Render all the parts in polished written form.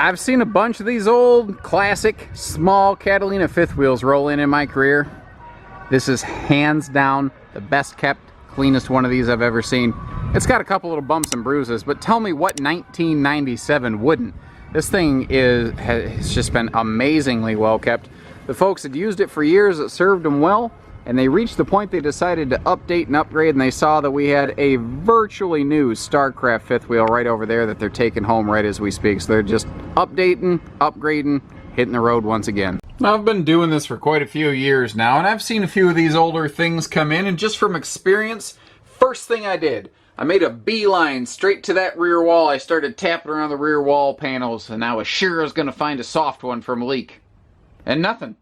I've seen a bunch of these old, classic, small Catalina fifth wheels roll in my career. This is hands down the best kept, cleanest one of these I've ever seen. It's got a couple little bumps and bruises, but tell me what 1997 wouldn't. This thing has just been amazingly well kept. The folks had used it for years, it served them well, and they reached the point they decided to update and upgrade, and they saw that we had a virtually new StarCraft fifth wheel right over there that they're taking home right as we speak. So they're just updating, upgrading, hitting the road once again. I've been doing this for quite a few years now, and I've seen a few of these older things come in, and just from experience, first thing I did, I made a beeline straight to that rear wall. I started tapping around the rear wall panels, and I was sure I was going to find a soft one from a leak. And nothing.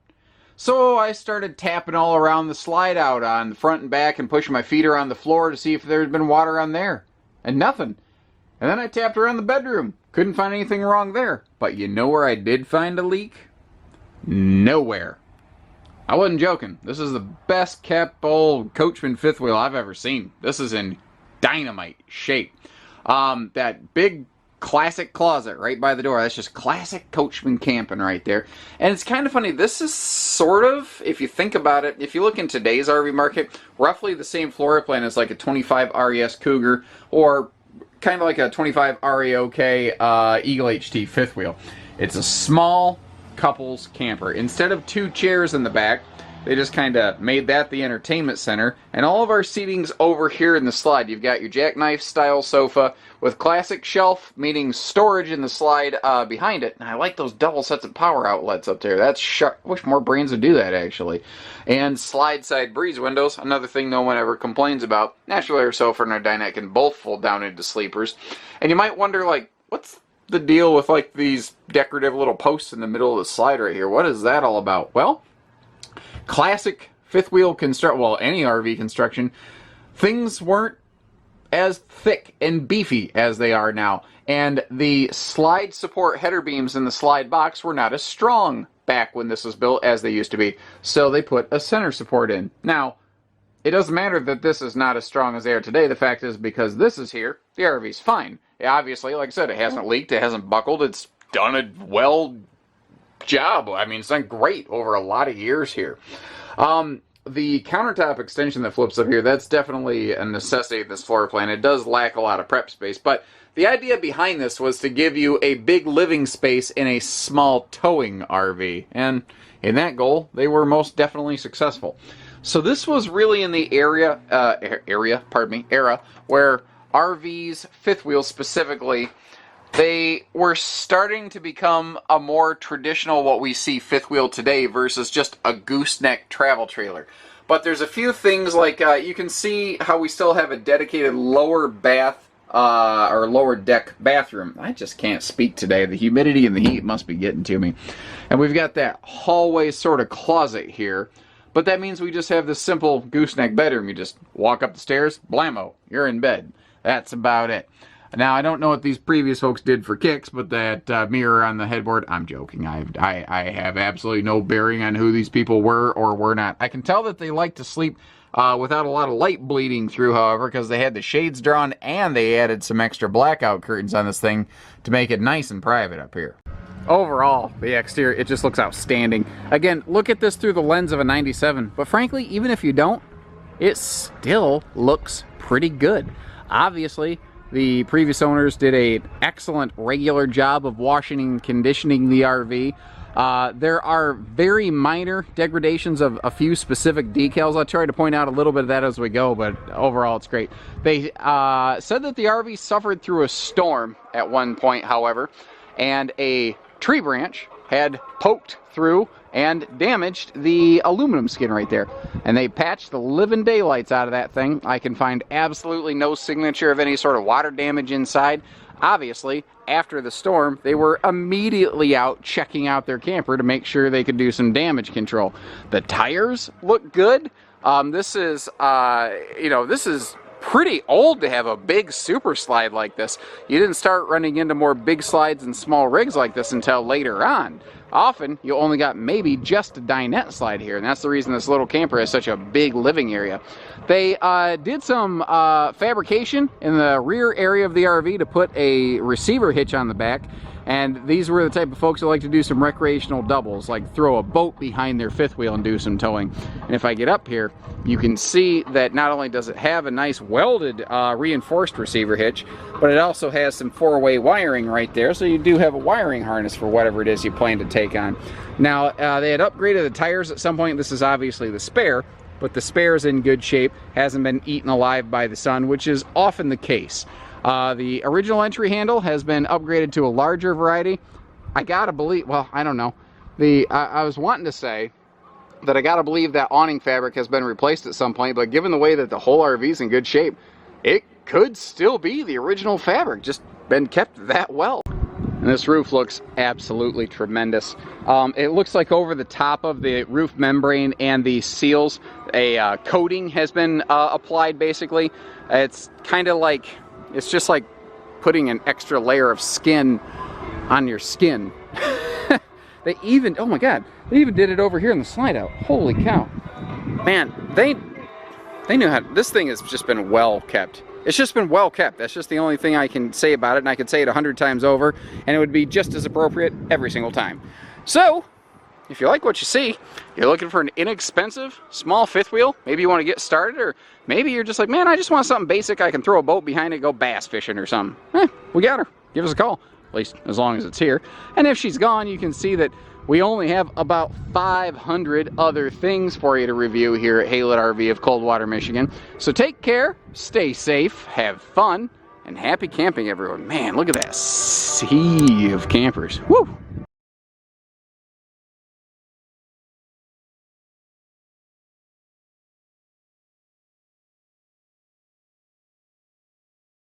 So I started tapping all around the slide out on the front and back and pushing my feet around the floor to see if there had been water on there. And nothing. And then I tapped around the bedroom. Couldn't find anything wrong there. But you know where I did find a leak? Nowhere. I wasn't joking. This is the best kept old Coachmen fifth wheel I've ever seen. This is in dynamite shape. That big classic closet right by the door, that's just classic Coachmen camping right there. And it's kind of funny, this is sort of, if you think about it, if you look in today's RV market, roughly the same floor plan as like a 25 RES Cougar or kind of like a 25 REOK Eagle HT fifth wheel. It's a small couples camper. Instead of two chairs in the back, they just kind of made that the entertainment center. And all of our seating's over here in the slide. You've got your jackknife style sofa with classic shelf, meaning storage in the slide behind it. And I like those double sets of power outlets up there. That's sharp. I wish more brands would do that, actually. And slide side breeze windows, another thing no one ever complains about. Natural air sofa and our dinette can both fold down into sleepers. And you might wonder, like, what's the deal with like these decorative little posts in the middle of the slide right here? What is that all about? Well, classic fifth wheel construction, well, any RV construction, things weren't as thick and beefy as they are now. And the slide support header beams in the slide box were not as strong back when this was built as they used to be. So they put a center support in. Now, it doesn't matter that this is not as strong as they are today. The fact is, because this is here, the RV's fine. Obviously, like I said, it hasn't leaked, it hasn't buckled, it's done a well job. I mean, it's done great over a lot of years here. The countertop extension that flips up here, that's definitely a necessity of this floor plan. It does lack a lot of prep space, but the idea behind this was to give you a big living space in a small towing RV, and in that goal, they were most definitely successful. So this was really in the era where RVs, fifth wheels specifically, they were starting to become a more traditional, what we see fifth wheel today versus just a gooseneck travel trailer. But there's a few things like, you can see how we still have a dedicated lower bath, or lower deck bathroom. I just can't speak today. The humidity and the heat must be getting to me. And we've got that hallway sort of closet here. But that means we just have this simple gooseneck bedroom. You just walk up the stairs, blammo, you're in bed. That's about it. Now, I don't know what these previous folks did for kicks, but that mirror on the headboard, I'm joking. I have absolutely no bearing on who these people were or were not. I can tell that they like to sleep without a lot of light bleeding through, however, because they had the shades drawn and they added some extra blackout curtains on this thing to make it nice and private up here. Overall, the exterior, it just looks outstanding. Again, look at this through the lens of a 97, but frankly, even if you don't, it still looks pretty good. Obviously, the previous owners did an excellent regular job of washing and conditioning the RV. There are very minor degradations of a few specific decals. I'll try to point out a little bit of that as we go, but overall it's great. They said that the RV suffered through a storm at one point, however, and a tree branch had poked through and damaged the aluminum skin right there. And they patched the living daylights out of that thing. I can find absolutely no signature of any sort of water damage inside. Obviously, after the storm, they were immediately out checking out their camper to make sure they could do some damage control. The tires look good. This is pretty old to have a big super slide like this. You didn't start running into more big slides and small rigs like this until later on. Often, you only got maybe just a dinette slide here, and that's the reason this little camper has such a big living area. They did some fabrication in the rear area of the RV to put a receiver hitch on the back, And these were the type of folks that like to do some recreational doubles, like throw a boat behind their fifth wheel and do some towing. And if I get up here, you can see that not only does it have a nice welded reinforced receiver hitch, but it also has some four-way wiring right there, so you do have a wiring harness for whatever it is you plan to take on. Now, they had upgraded the tires at some point. This is obviously the spare, but the spare is in good shape, hasn't been eaten alive by the sun, which is often the case. The original entry handle has been upgraded to a larger variety. I gotta believe, well, I don't know. I was wanting to say that I gotta believe that awning fabric has been replaced at some point, but given the way that the whole RV is in good shape, it could still be the original fabric, just been kept that well. And this roof looks absolutely tremendous. It looks like over the top of the roof membrane and the seals, a coating has been applied basically. It's kind of like, it's just like putting an extra layer of skin on your skin. They even, oh my God, they even did it over here in the slide out. Holy cow. Man, they knew how, this thing has just been well kept. It's just been well kept. That's just the only thing I can say about it, and I could say it 100 times over, and it would be just as appropriate every single time. So, if you like what you see, you're looking for an inexpensive, small fifth wheel, maybe you want to get started, or maybe you're just like, man, I just want something basic, I can throw a boat behind it, go bass fishing or something. We got her. Give us a call, at least as long as it's here. And if she's gone, you can see that we only have about 500 other things for you to review here at Haylett RV of Coldwater, Michigan. So take care, stay safe, have fun, and happy camping, everyone. Man, look at that sea of campers. Woo!